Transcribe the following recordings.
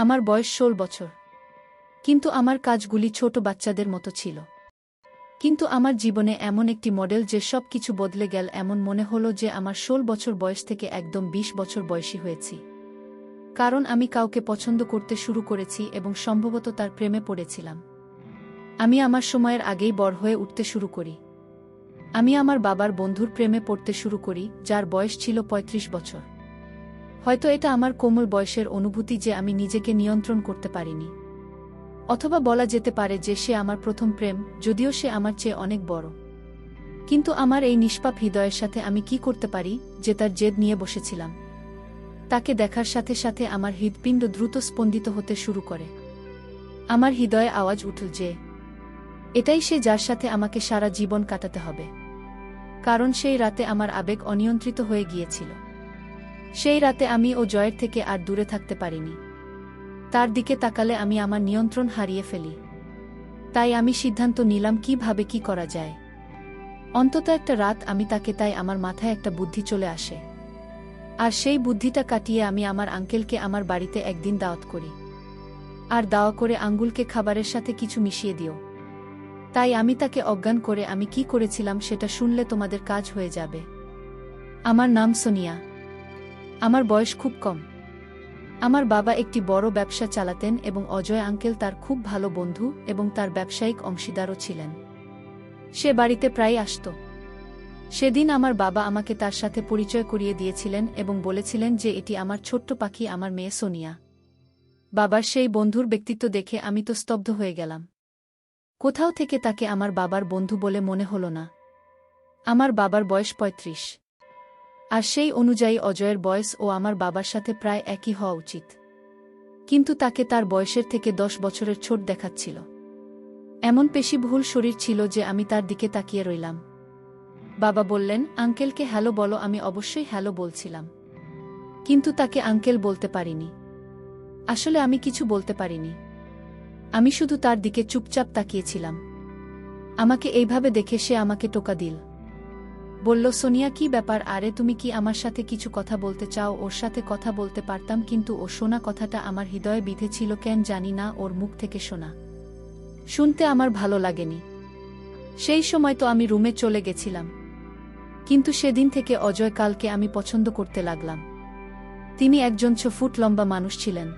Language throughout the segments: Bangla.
আমার বয়স 16 বছর। কিন্তু আমার কাজগুলি ছোট বাচ্চাদের মতো ছিল। কিন্তু আমার জীবনে এমন একটি মডেল যে সব কিছু বদলে গেল। এমন মনে হলো যে আমার 16 বছর বয়স থেকে একদম 20 বছর বয়সী হয়েছি। কারণ আমি কাউকে পছন্দ করতে শুরু করেছি এবং সম্ভবত তার প্রেমে পড়েছিলাম। আমি আমার সময়ের আগেই বড় হয়ে উঠতে শুরু করি। আমি আমার বাবার বন্ধুর প্রেমে পড়তে শুরু করি, যার বয়স ছিল 35 বছর। হয়তো এটা আমার কোমল বয়সের অনুভূতি যে আমি নিজেকে নিয়ন্ত্রণ করতে পারিনি। অথবা বলা যেতে পারে যে সে আমার প্রথম প্রেম, যদিও সে আমার চেয়ে অনেক বড়। কিন্তু আমার এই নিষ্পাপ হৃদয়ের সাথে আমি কি করতে পারি যে তার জেদ নিয়ে বসেছিলাম? তাকে দেখার সাথে সাথে আমার হৃৎপিণ্ড দ্রুত স্পন্দিত হতে শুরু করে। আমার হৃদয়ে আওয়াজ উঠল যে এটাই সে, যার সাথে আমাকে সারা জীবন কাটাতে হবে। কারণ সেই রাতে আমার আবেগ অনিয়ন্ত্রিত হয়ে গিয়েছিল। সেই রাতে আমি ও জয়ের থেকে আর দূরে থাকতে পারিনি। তার দিকে তাকালে আমি আমার নিয়ন্ত্রণ হারিয়ে ফেলি। তাই আমি সিদ্ধান্ত নিলাম কিভাবে কি করা যায়। অন্তত একটা রাত আমি তাকে, তাই আমার মাথায় একটা বুদ্ধি চলে আসে। আর সেই বুদ্ধিটা কাটিয়ে আমি আমার আঙ্কেলকে আমার বাড়িতে একদিন দাওয়াত করি। আর দাওয়া করে আঙ্গুলকে খাবারের সাথে কিছু মিশিয়ে দিও। তাই আমি তাকে অজ্ঞান করে আমি কি করেছিলাম সেটা শুনলে তোমাদের কাজ হয়ে যাবে। আমার নাম সোনিয়া। আমার বয়স খুব কম। আমার বাবা একটি বড় ব্যবসা চালাতেন এবং অজয় আঙ্কেল তার খুব ভালো বন্ধু এবং তার ব্যবসায়িক অংশীদারও ছিলেন। সে বাড়িতে প্রায় আসত। সেদিন আমার বাবা আমাকে তার সাথে পরিচয় করিয়ে দিয়েছিলেন এবং বলেছিলেন যে এটি আমার ছোট্ট পাখি, আমার মেয়ে সোনিয়া। বাবার সেই বন্ধুর ব্যক্তিত্ব দেখে আমি তো স্তব্ধ হয়ে গেলাম। কোথাও থেকে তাকে আমার বাবার বন্ধু বলে মনে হলো না। আমার বাবার বয়স 35। আর সেই অনুযায়ী অজয়ের বয়স ও আমার বাবার সাথে প্রায় একই হওয়া উচিত। কিন্তু তাকে তার বয়সের থেকে 10 বছরের ছোট দেখাচ্ছিল। এমন পেশিবহুল শরীর ছিল যে আমি তার দিকে তাকিয়ে রইলাম। বাবা বললেন, আঙ্কেলকে হ্যালো বলো। আমি অবশ্যই হ্যালো বলছিলাম, কিন্তু তাকে আঙ্কেল বলতে পারিনি। আসলে আমি কিছু বলতে পারিনি। আমি শুধু তার দিকে চুপচাপ তাকিয়েছিলাম। আমাকে এইভাবে দেখে সে আমাকে টোকা দিল। বলল, সোনিয়া, কি ব্যাপার? আরে তুমি কি আমার সাথে কিছু কথা বলতে চাও? ওর সাথে কথা বলতে পারতাম, কিন্তু ও শোনা কথাটা আমার হৃদয়ে বিঁধেছিল। কেন জানি না, ওর মুখ থেকে শোনা শুনতে আমার ভালো লাগেনি। সেই সময় তো আমি রুমে চলে গেছিলাম। কিন্তু সেদিন থেকে অজয় কালকে আমি পছন্দ করতে লাগলাম। তিনি একজন 6 ফুট লম্বা মানুষ ছিলেন।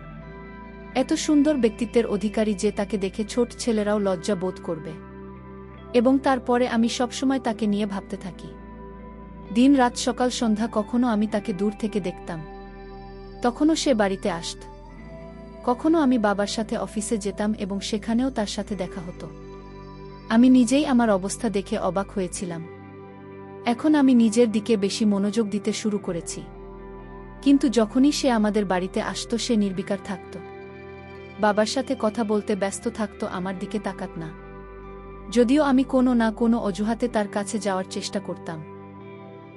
এত সুন্দর ব্যক্তিত্বের অধিকারী যে তাকে দেখে ছোট ছেলেরাও লজ্জা বোধ করবে। এবং তারপরে আমি সবসময় তাকে নিয়ে ভাবতে থাকি। দিন রাত, সকাল সন্ধ্যা, কখনো আমি তাকে দূর থেকে দেখতাম, তখনও সে বাড়িতে আসত। কখনো আমি বাবার সাথে অফিসে যেতাম এবং সেখানেও তার সাথে দেখা হতো। আমি নিজেই আমার অবস্থা দেখে অবাক হয়েছিলাম। এখন আমি নিজের দিকে বেশি মনোযোগ দিতে শুরু করেছি। কিন্তু যখনই সে আমাদের বাড়িতে আসত, সে নির্বিকার থাকত। বাবার সাথে কথা বলতে ব্যস্ত থাকত, আমার দিকে তাকাত না। যদিও আমি কোনো না কোনো অজুহাতে তার কাছে যাওয়ার চেষ্টা করতাম।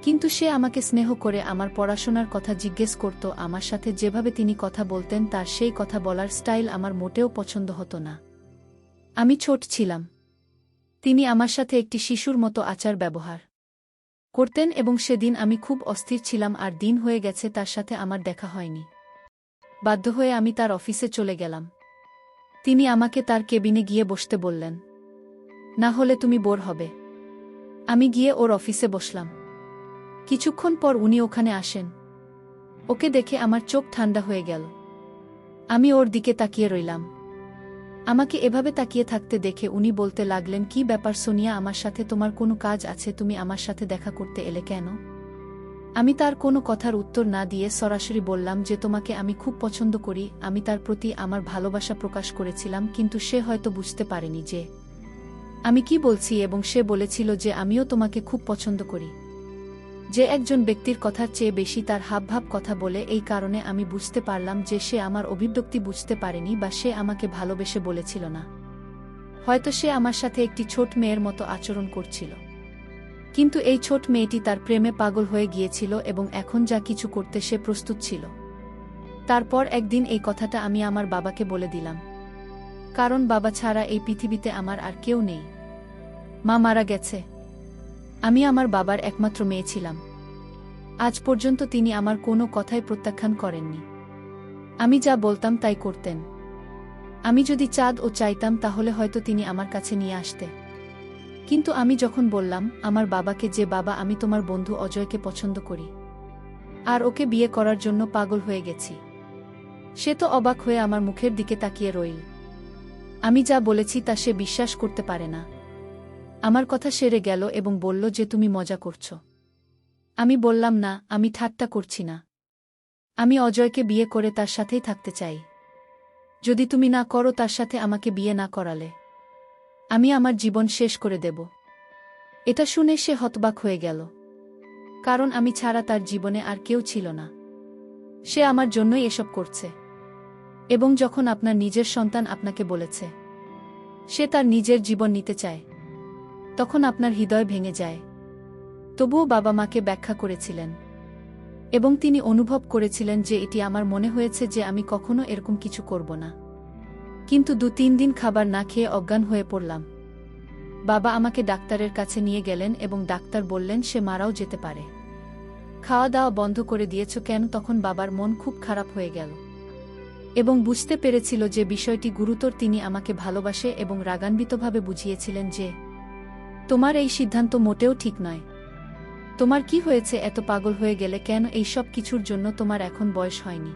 কিন্তু সে আমাকে স্নেহ করে আমার পড়াশোনার কথা জিজ্ঞেস করত। আমার সাথে যেভাবে তিনি কথা বলতেন, তার সেই কথা বলার স্টাইল আমার মোটেও পছন্দ হতো না। আমি ছোট ছিলাম। তিনি আমার সাথে একটি শিশুর মতো আচার ব্যবহার করতেন এবং সেদিন আমি খুব অস্থির ছিলাম। আর দিন হয়ে গেছে তার সাথে আমার দেখা হয়নি। বাধ্য হয়ে আমি তার অফিসে চলে গেলাম। তিনি আমাকে তার কেবিনে গিয়ে বসতে বললেন, না হলে তুমি বোর হবে। আমি গিয়ে ওর অফিসে বসলাম। কিছুক্ষণ পর উনি ওখানে আসেন। ওকে দেখে আমার চোখ ঠান্ডা হয়ে গেল। আমি ওর দিকে তাকিয়ে রইলাম। আমাকে এভাবে তাকিয়ে থাকতে দেখে উনি বলতে লাগলেন, কি ব্যাপার সোনিয়া, আমার সাথে তোমার কোনো কাজ আছে? তুমি আমার সাথে দেখা করতে এলে কেন? আমি তার কোনো কথার উত্তর না দিয়ে সরাসরি বললাম যে তোমাকে আমি খুব পছন্দ করি। আমি তার প্রতি আমার ভালোবাসা প্রকাশ করেছিলাম, কিন্তু সে হয়তো বুঝতে পারেনি যে আমি কি বলছি, এবং সে বলেছিল যে আমিও তোমাকে খুব পছন্দ করি। যে একজন ব্যক্তির কথার চেয়ে বেশি তার হাবভাব কথা বলে, এই কারণে আমি বুঝতে পারলাম যে সে আমার অভিব্যক্তি বুঝতে পারেনি বা সে আমাকে ভালোবেসে বলেছিল না। হয়তো সে আমার সাথে একটি ছোট মেয়ের মতো আচরণ করছিল। কিন্তু এই ছোট মেয়েটি তার প্রেমে পাগল হয়ে গিয়েছিল এবং এখন যা কিছু করতে সে প্রস্তুত ছিল। তারপর একদিন এই কথাটা আমি আমার বাবাকে বলে দিলাম। কারণ বাবা ছাড়া এই পৃথিবীতে আমার আর কেউ নেই। মা মারা গেছে। আমি আমার বাবার একমাত্র মেয়ে ছিলাম। আজ পর্যন্ত তিনি আমার কোনো কথাই প্রত্যাখ্যান করেননি। আমি যা বলতাম তাই করতেন। আমি যদি চাঁদ ও চাইতাম তাহলে হয়তো তিনি আমার কাছে নিয়ে আসতে। কিন্তু আমি যখন বললাম আমার বাবাকে যে বাবা আমি তোমার বন্ধু অজয়কে পছন্দ করি আর ওকে বিয়ে করার জন্য পাগল হয়ে গেছি, সে তো অবাক হয়ে আমার মুখের দিকে তাকিয়ে রইল। আমি যা বলেছি তা সে বিশ্বাস করতে পারে না। আমার কথা সেরে গেল এবং বলল যে তুমি মজা করছ। আমি বললাম না, আমি ঠাট্টা করছি না। আমি অজয়কে বিয়ে করে তার সাথেই থাকতে চাই। যদি তুমি না করো তার সাথে আমাকে বিয়ে না করালে আমি আমার জীবন শেষ করে দেব। এটা শুনে সে হতবাক হয়ে গেল, কারণ আমি ছাড়া তার জীবনে আর কেউ ছিল না। সে আমার জন্যই এসব করছে। এবং যখন আপনার নিজের সন্তান আপনাকে বলেছে সে তার নিজের জীবন নিতে চায়, তখন আপনার হৃদয় ভেঙে যায়। তবুও বাবা মাকে ব্যাখ্যা করেছিলেন এবং তিনি অনুভব করেছিলেন যে এটি আমার মনে হয়েছে যে আমি কখনো এরকম কিছু করব না। কিন্তু 2-3 দিন খাবার না খেয়ে অজ্ঞান হয়ে পড়লাম। বাবা আমাকে ডাক্তারের কাছে নিয়ে গেলেন এবং ডাক্তার বললেন সে মারাও যেতে পারে। খাওয়া দাওয়া বন্ধ করে দিয়েছ কেন? তখন বাবার মন খুব খারাপ হয়ে গেল এবং বুঝতে পেরেছিল যে বিষয়টি গুরুতর। তিনি আমাকে ভালোবাসে এবং রাগান্বিতভাবে বুঝিয়েছিলেন যে তোমার এই সিদ্ধান্ত মোটেও ঠিক নয়। তোমার কি হয়েছে? এত পাগল হয়ে গেলে কেন? এই সব কিছুর জন্য তোমার এখন বয়স হয়নি।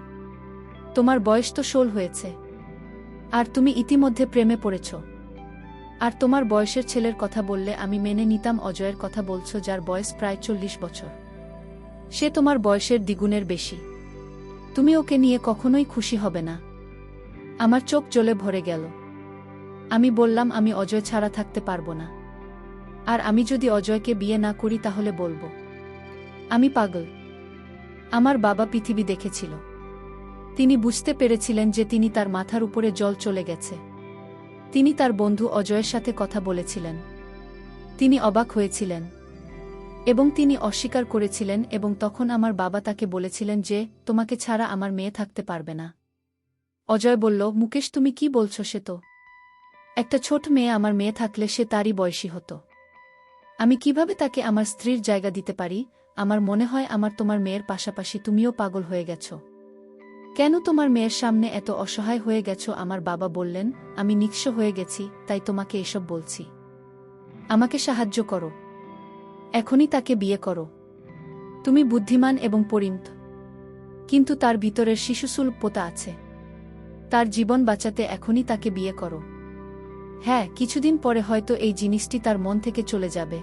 তোমার বয়স তো 16 হয়েছে আর তুমি ইতিমধ্যে প্রেমে পড়েছ। আর তোমার বয়সের ছেলের কথা বললে আমি মেনে নিতাম। অজয়ের কথা বলছো যার বয়স প্রায় 40 বছর। সে তোমার বয়সের দ্বিগুণের বেশি। তুমি ওকে নিয়ে কখনোই খুশি হবে না। আমার চোখ জ্বলে ভরে গেল। আমি বললাম আমি অজয় ছাড়া থাকতে পারবো না। আর আমি যদি অজয়কে বিয়ে না করি তাহলে বলবো আমি পাগল। আমার বাবা পৃথিবী দেখেছিল। তিনি বুঝতে পেরেছিলেন যে তিনি তার মাথার উপরে জল চলে গেছে। তিনি তার বন্ধু অজয়ের সাথে কথা বলেছিলেন। তিনি অবাক হয়েছিলেন এবং তিনি অস্বীকার করেছিলেন এবং তখন আমার বাবা তাকে বলেছিলেন যে তোমাকে ছাড়া আমার মেয়ে থাকতে পারবে না। অজয় বলল, মুকেশ তুমি কি বলছো? সে তো একটা ছোট মেয়ে। আমার মেয়ে থাকলে সে তারই বয়সী হতো। আমি কিভাবে তাকে আমার স্ত্রীর জায়গা দিতে পারি? আমার মনে হয় আমার তোমার মেয়ের পাশাপাশি তুমিও পাগল হয়ে গেছো। কেন তোমার মেয়ের সামনে এত অসহায় হয়ে গেছো? আমার বাবা বললেন, আমি নিঃস্ব হয়ে গেছি তাই তোমাকে এসব বলছি। আমাকে সাহায্য করো। এখনই তাকে বিয়ে করো। তুমি বুদ্ধিমান এবং পরিণত, কিন্তু তার ভিতরের শিশুসুলভ পোতা আছে। তার জীবন বাঁচাতে এখনই তাকে বিয়ে করো। হ্যাঁ, কিছুদিন পরে হয়তো এই জিনিসটি তার মন থেকে চলে যাবে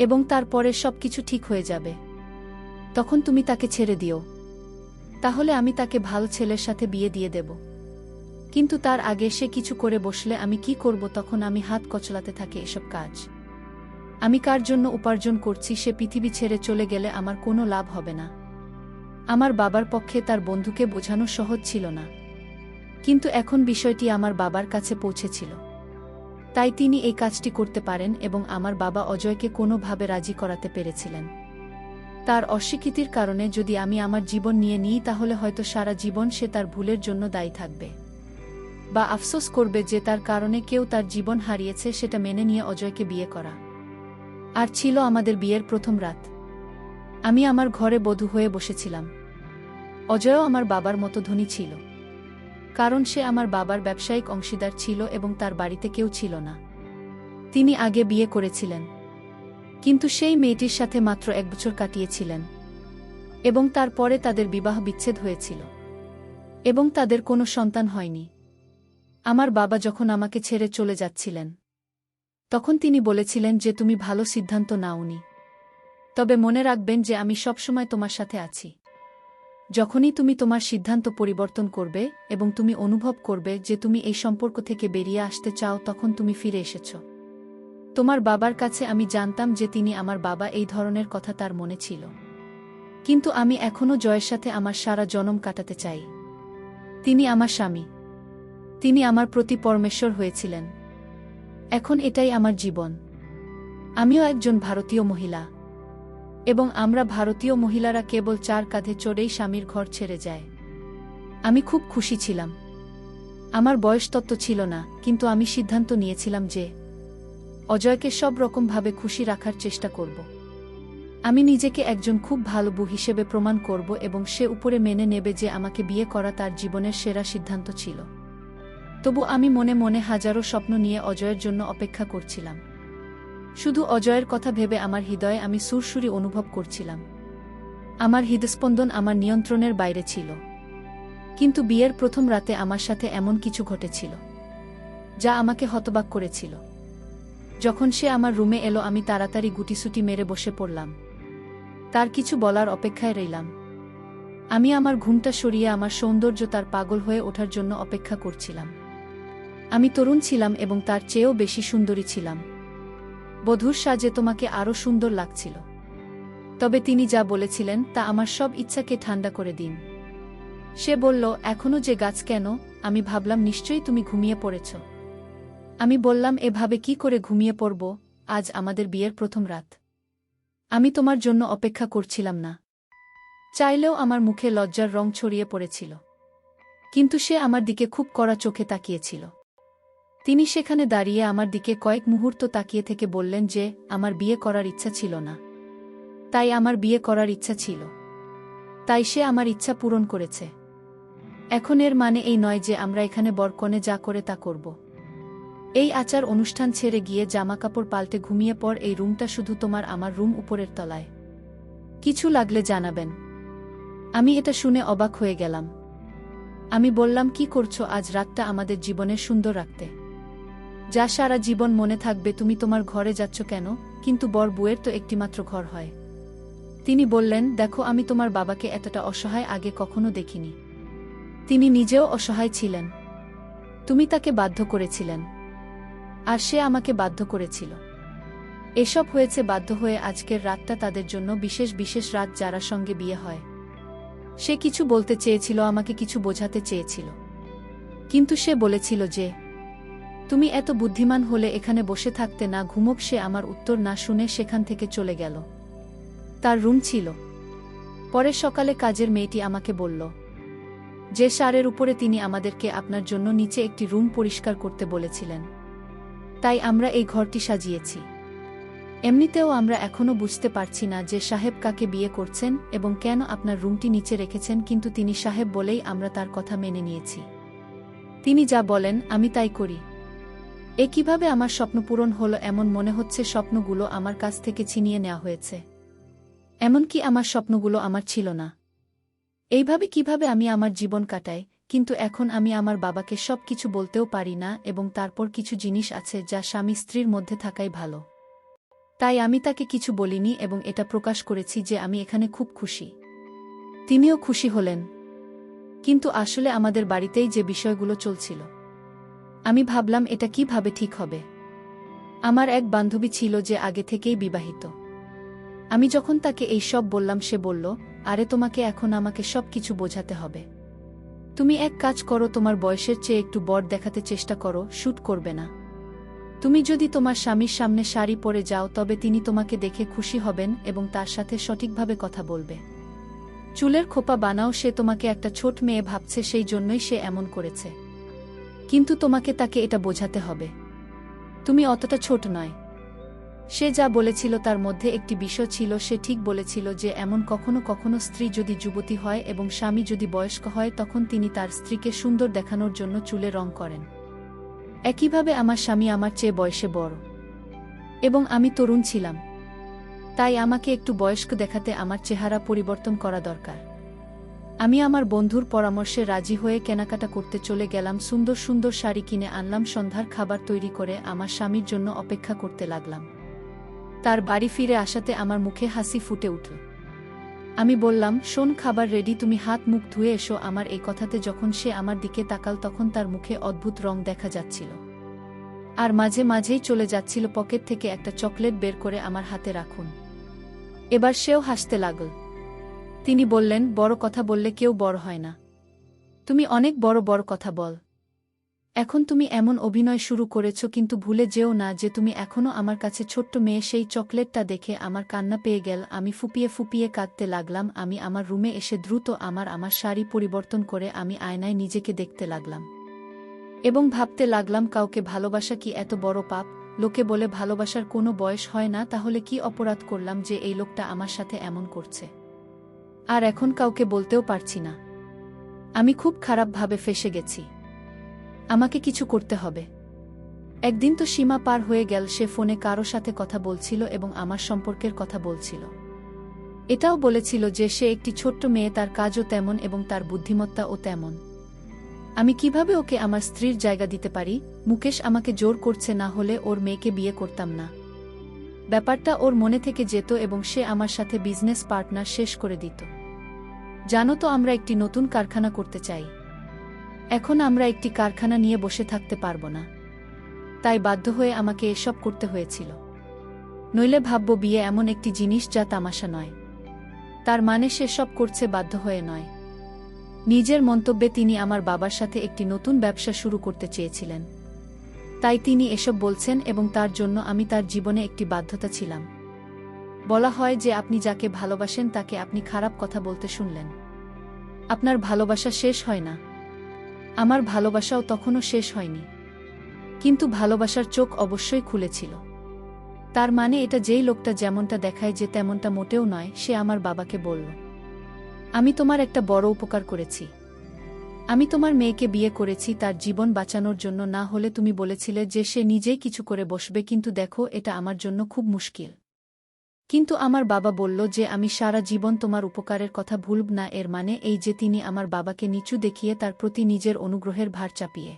এবং তারপরে সবকিছু ঠিক হয়ে যাবে। তখন তুমি তাকে ছেড়ে দিও। তাহলে আমি তাকে ভালো ছেলের সাথে বিয়ে দিয়ে দেব। কিন্তু তার আগে সে কিছু করে বসলে আমি কি করব? তখন আমি হাত কচলাতে থাকি এসব কাজ আমি কার জন্য উপার্জন করছি? সে পৃথিবী ছেড়ে চলে গেলে আমার কোনো লাভ হবে না। আমার বাবার পক্ষে তার বন্ধুকে বোঝানো সহজ ছিল না, কিন্তু এখন বিষয়টি আমার বাবার কাছে পৌঁছেছিল। তাই তিনি এই কাজটি করতে পারেন এবং আমার বাবা অজয়কে কোনোভাবে রাজি করাতে পেরেছিলেন। তার অস্বীকৃতির কারণে যদি আমি আমার জীবন নিয়ে নিই তাহলে হয়তো সারা জীবন সে তার ভুলের জন্য দায়ী থাকবে বা আফসোস করবে যে তার কারণে কেউ তার জীবন হারিয়েছে। সেটা মেনে নিয়ে অজয়কে বিয়ে করা। আর ছিল আমাদের বিয়ের প্রথম রাত। আমি আমার ঘরে বধূ হয়ে বসেছিলাম। অজয়ও আমার বাবার মতো ধনী ছিল, কারণ সে আমার বাবার ব্যবসায়িক অংশীদার ছিল এবং তার বাড়িতে কেউ ছিল না। তিনি আগে বিয়ে করেছিলেন, কিন্তু সেই মেয়েটির সাথে মাত্র 1 বছর কাটিয়েছিলেন এবং তারপরে তাদের বিবাহ বিচ্ছেদ হয়েছিল এবং তাদের কোনো সন্তান হয়নি। আমার বাবা যখন আমাকে ছেড়ে চলে যাচ্ছিলেন তখন তিনি বলেছিলেন যে তুমি ভালো সিদ্ধান্ত নাওনি, তবে মনে রাখবেন যে আমি সবসময় তোমার সাথে আছি। যখনই তুমি তোমার সিদ্ধান্ত পরিবর্তন করবে এবং তুমি অনুভব করবে যে তুমি এই সম্পর্ক থেকে বেরিয়ে আসতে চাও তখন তুমি ফিরে এসেছ। তোমার বাবার কাছে আমি জানতাম যে তিনি আমার বাবা, এই ধরনের কথা তার মনে ছিল, কিন্তু আমি এখনও জয়ের সাথে আমার সারা জনম কাটাতে চাই। তিনি আমার স্বামী, তিনি আমার প্রতি পরমেশ্বর হয়েছিলেন। এখন এটাই আমার জীবন। আমিও একজন ভারতীয় মহিলা এবং আমরা ভারতীয় মহিলারা কেবল 4 কাঁধে চড়েই স্বামীর ঘর ছেড়ে যায়। আমি খুব খুশি ছিলাম। আমার বয়স তত্ত্ব ছিল না, কিন্তু আমি সিদ্ধান্ত নিয়েছিলাম যে অজয়কে সব রকমভাবে খুশি রাখার চেষ্টা করব। আমি নিজেকে একজন খুব ভালো বউ হিসেবে প্রমাণ করব এবং সে উপরে মেনে নেবে যে আমাকে বিয়ে করা তার জীবনের সেরা সিদ্ধান্ত ছিল। তবু আমি মনে মনে হাজারো স্বপ্ন নিয়ে অজয়ের জন্য অপেক্ষা করছিলাম। শুধু অজয়ের কথা ভেবে আমার হৃদয়ে আমি সুরসুরি অনুভব করছিলাম। আমার হৃদস্পন্দন আমার নিয়ন্ত্রণের বাইরে ছিল। কিন্তু বিয়ের প্রথম রাতে আমার সাথে এমন কিছু ঘটেছিল যা আমাকে হতবাক করেছিল। যখন সে আমার রুমে এলো আমি তাড়াতাড়ি গুটিসুটি মেরে বসে পড়লাম। তার কিছু বলার অপেক্ষায় রইলাম। আমি আমার ঘুমটা সরিয়ে আমার সৌন্দর্য তার পাগল হয়ে ওঠার জন্য অপেক্ষা করছিলাম। আমি তরুণ ছিলাম এবং তার চেয়েও বেশি সুন্দরী ছিলাম। বধূর সাজে তোমাকে আরও সুন্দর লাগছিল। তবে তিনি যা বলেছিলেন তা আমার সব ইচ্ছাকে ঠান্ডা করে দিন। সে বলল, এখনো যে গাছ কেন? আমি ভাবলাম নিশ্চয়ই তুমি ঘুমিয়ে পড়েছ। আমি বললাম, এভাবে কি করে ঘুমিয়ে পড়ব? আজ আমাদের বিয়ের প্রথম রাত। আমি তোমার জন্য অপেক্ষা করছিলাম না। চাইলেও আমার মুখে লজ্জার রং ছড়িয়ে পড়েছিল। কিন্তু সে আমার দিকে খুব কড়া চোখে তাকিয়েছিল। তিনি সেখানে দাঁড়িয়ে আমার দিকে কয়েক মুহূর্ত তাকিয়ে থেকে বললেন যে আমার বিয়ে করার ইচ্ছা ছিল না। তাই আমার বিয়ে করার ইচ্ছা ছিল। তাই সে আমার ইচ্ছা পূরণ করেছে। এখন এর মানে এই নয় যে আমরা এখানে বরকনে যা করে তা করব। এই আচার অনুষ্ঠান ছেড়ে গিয়ে জামাকাপড় পাল্টে ঘুমিয়ে পর। এই রুমটা শুধু তোমার, আমার রুম উপরের তলায়। কিছু লাগলে জানাবেন। আমি এটা শুনে অবাক হয়ে গেলাম। আমি বললাম, কি করছো? আজ রাতটা আমাদের জীবনে সুন্দর রাখতে, যা সারা জীবন মনে থাকবে। তুমি তোমার ঘরে যাচ্ছ কেন? কিন্তু বর বউয়ের তো একটিমাত্র ঘর হয়। তিনি বললেন, দেখো, আমি তোমার বাবাকে এতটা অসহায় আগে কখনো দেখিনি। তিনি নিজেও অসহায় ছিলেন। তুমি তাকে বাধ্য করেছিলেন, আর সে আমাকে বাধ্য করেছিল। এসব হয়েছে বাধ্য হয়ে। আজকের রাতটা তাদের জন্য বিশেষ বিশেষ রাত, যারা সঙ্গে বিয়ে হয়। সে কিছু বলতে চেয়েছিল, আমাকে কিছু বোঝাতে চেয়েছিল। কিন্তু সে বলেছিল যে তুমি এত বুদ্ধিমান হলে এখানে বসে থাকতে না, ঘুমোক। সে আমার উত্তর না শুনে সেখান থেকে চলে গেল। তার রুম ছিল। পরে সকালে কাজের মেয়েটি আমাকে বলল যে সারের উপরে তিনি আমাদেরকে আপনার জন্য নিচে একটি রুম পরিষ্কার করতে বলেছিলেন। তাই আমরা এই ঘরটি সাজিয়েছি। এমনিতেও আমরা এখনো বুঝতে পারছি না যে সাহেব কাকে বিয়ে করছেন এবং কেন আপনার রুমটি নিচে রেখেছেন, কিন্তু তিনি সাহেব বলেই আমরা তার কথা মেনে নিয়েছি। তিনি যা বলেন আমি তাই করি। এ কিভাবে আমার স্বপ্ন পূরণ হলো? এমন মনে হচ্ছে স্বপ্নগুলো আমার কাছ থেকে ছিনিয়ে নেওয়া হয়েছে। এমনকি আমার স্বপ্নগুলো আমার ছিল না। এইভাবে কিভাবে আমি আমার জীবন কাটাই? কিন্তু এখন আমি আমার বাবাকে সব কিছু বলতেও পারি না, এবং তারপর কিছু জিনিস আছে যা স্বামী স্ত্রীর মধ্যে থাকাই ভালো। তাই আমি তাকে কিছু বলিনি এবং এটা প্রকাশ করেছি যে আমি এখানে খুব খুশি। তিনিও খুশি হলেন। কিন্তু আসলে আমাদের বাড়িতেই যে বিষয়গুলো চলছিল, আমি ভাবলাম এটা কিভাবে ঠিক হবে। আমার এক বান্ধবী ছিল যে আগে থেকেই বিবাহিত। আমি যখন তাকে এই সব বললাম, সে বলল, আরে তোমাকে এখন আমাকে সব কিছু বোঝাতে হবে? তুমি এক কাজ করো, তোমার বয়সের চেয়ে একটু বড় দেখাতে চেষ্টা করো, শ্যুট করবে না। তুমি যদি তোমার স্বামীর সামনে শাড়ি পরে যাও তবে তিনি তোমাকে দেখে খুশি হবেন এবং তার সাথে সঠিকভাবে কথা বলবে। চুলের খোপা বানাও, সে তোমাকে একটা ছোট মেয়ে ভাবছে, সেই জন্যই সে এমন করেছে। কিন্তু তোমাকে তাকে এটা বোঝাতে হবে তুমি অতটা ছোট নয়। সে যা বলেছিল তার মধ্যে একটি বিষয় ছিল। সে ঠিক বলেছিল যে এমন কখনো কখনো স্ত্রী যদি যুবতী হয় এবং স্বামী যদি বয়স্ক হয়, তখন তিনি তার স্ত্রীকে সুন্দর দেখানোর জন্য চুলে রং করেন। একইভাবে আমার স্বামী আমার চেয়ে বয়সে বড় এবং আমি তরুণ ছিলাম। তাই আমাকে একটু বয়স্ক দেখাতে আমার চেহারা পরিবর্তন করা দরকার। আমি আমার বন্ধুর পরামর্শে রাজি হয়ে কেনাকাটা করতে চলে গেলাম। সুন্দর সুন্দর শাড়ি কিনে আনলাম। সন্ধ্যার খাবার তৈরি করে আমার স্বামীর জন্য অপেক্ষা করতে লাগলাম। তার বাড়ি ফিরে আসাতে আমার মুখে হাসি ফুটে উঠল। আমি বললাম, শোন, খাবার রেডি, তুমি হাত মুখ ধুয়ে এসো। আমার এই কথাতে যখন সে আমার দিকে তাকাল তখন তার মুখে অদ্ভুত রং দেখা যাচ্ছিল, আর মাঝে মাঝেই চলে যাচ্ছিল পকেট থেকে একটা চকলেট বের করে আমার হাতে রাখুন। এবার সেও হাসতে লাগল। তিনি বললেন, বড় কথা বললে কেউ বড় হয় না। তুমি অনেক বড় বড় কথা বল। এখন তুমি এমন অভিনয় শুরু করেছ, কিন্তু ভুলে যেও না যে তুমি এখনো আমার কাছে ছোট্ট মেয়ে। সেই চকলেটটা দেখে আমার কান্না পেয়ে গেল। আমি ফুপিয়ে ফুপিয়ে কাঁদতে লাগলাম। আমি আমার রুমে এসে দ্রুত আমার শাড়ি পরিবর্তন করে আমি আয়নায় নিজেকে দেখতে লাগলাম এবং ভাবতে লাগলাম, কাউকে ভালোবাসা কি এত বড় পাপ লোকে বলে ভালোবাসার কোনো বয়স হয় না, তাহলে কি অপরাধ করলাম যে এই লোকটা আমার সাথে এমন করছে? আর এখন কাউকে বলতেও পারছি না। আমি খুব খারাপভাবে ফেঁসে গেছি। আমাকে কিছু করতে হবে। একদিন তো সীমা পার হয়ে গেল, সে ফোনে কারো সাথে কথা বলছিল এবং আমার সম্পর্কের কথা বলছিল। এটাও বলেছিল যে সে একটি ছোট্ট মেয়ে, তার কাজও তেমন এবং তার বুদ্ধিমত্তাও তেমন। আমি কিভাবে ওকে আমার স্ত্রীর জায়গা দিতে পারি? মুকেশ আমাকে জোর করছে, না হলে ওর মেয়েকে বিয়ে করতাম না। ব্যাপারটা ওর মনে থেকে যেত এবং সে আমার সাথে বিজনেস পার্টনার শেষ করে দিত। জানো তো, আমরা একটি নতুন কারখানা করতে চাই। এখন আমরা একটি কারখানা নিয়ে বসে থাকতে পারব না। তাই বাধ্য হয়ে আমাকে এসব করতে হয়েছিল। নইলে ভাবব বিয়ে এমন একটি জিনিস যা তামাশা নয়। তার মানে সে সব করছে বাধ্য হয়ে নয়। নিজের মন্তব্যে তিনি আমার বাবার সাথে একটি নতুন ব্যবসা শুরু করতে চেয়েছিলেন। তাই তিনি এসব বলছেন এবং তার জন্য আমি তার জীবনে একটি বাধ্যতা ছিলাম। বলা হয় যে আপনি যাকে ভালোবাসেন তাকে আপনি খারাপ কথা বলতে শুনলেন। আপনার ভালোবাসা শেষ হয় না। আমার ভালোবাসাও তখনও শেষ হয়নি। কিন্তু ভালোবাসার চোখ অবশ্যই খুলেছিল। তার মানে এটা যেই লোকটা যেমনটা দেখায় যে তেমনটা মোটেও নয়। সে আমার বাবাকে বলল, আমি তোমার একটা বড় উপকার করেছি। আমি তোমার মেয়েকে বিয়ে করেছি তার জীবন বাঁচানোর জন্য, না হলে তুমি বলেছিলে যে সে নিজেই কিছু করে বসবে। কিন্তু দেখো, এটা আমার জন্য খুব মুশকিল। কিন্তু আমার বাবা বলল যে আমি সারা জীবন তোমার উপকারের কথা ভুলব না। এর মানে এই যে তিনি আমার বাবাকে নিচু দেখিয়ে তার প্রতি নিজের অনুগ্রহের ভার চাপিয়ে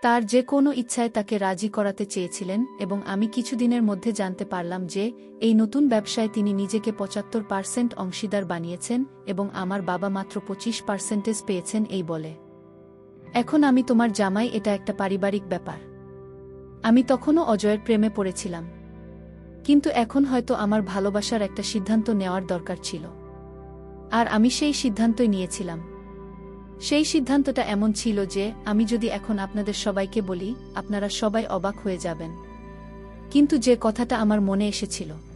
তার যে কোনো ইচ্ছায় তাকে রাজি করাতে চেয়েছিলেন। এবং আমি কিছুদিনের মধ্যে জানতে পারলাম যে এই নতুন ব্যবসায় তিনি নিজেকে ৭৫% অংশীদার বানিয়েছেন এবং আমার বাবা মাত্র ২৫% পেয়েছেন। এই বলে, এখন আমি তোমার জামাই, এটা একটা পারিবারিক ব্যাপার। আমি তখনও অজয়ের প্রেমে পড়েছিলাম। কিন্তু এখন হয়তো আমার ভালোবাসার একটা সিদ্ধান্ত নেওয়ার দরকার ছিল। আর আমি সেই সিদ্ধান্তই নিয়েছিলাম। সেই সিদ্ধান্তটা এমন ছিল যে আমি যদি এখন আপনাদের সবাইকে বলি, আপনারা সবাই অবাক হয়ে যাবেন। কিন্তু যে কথাটা আমার মনে এসেছিল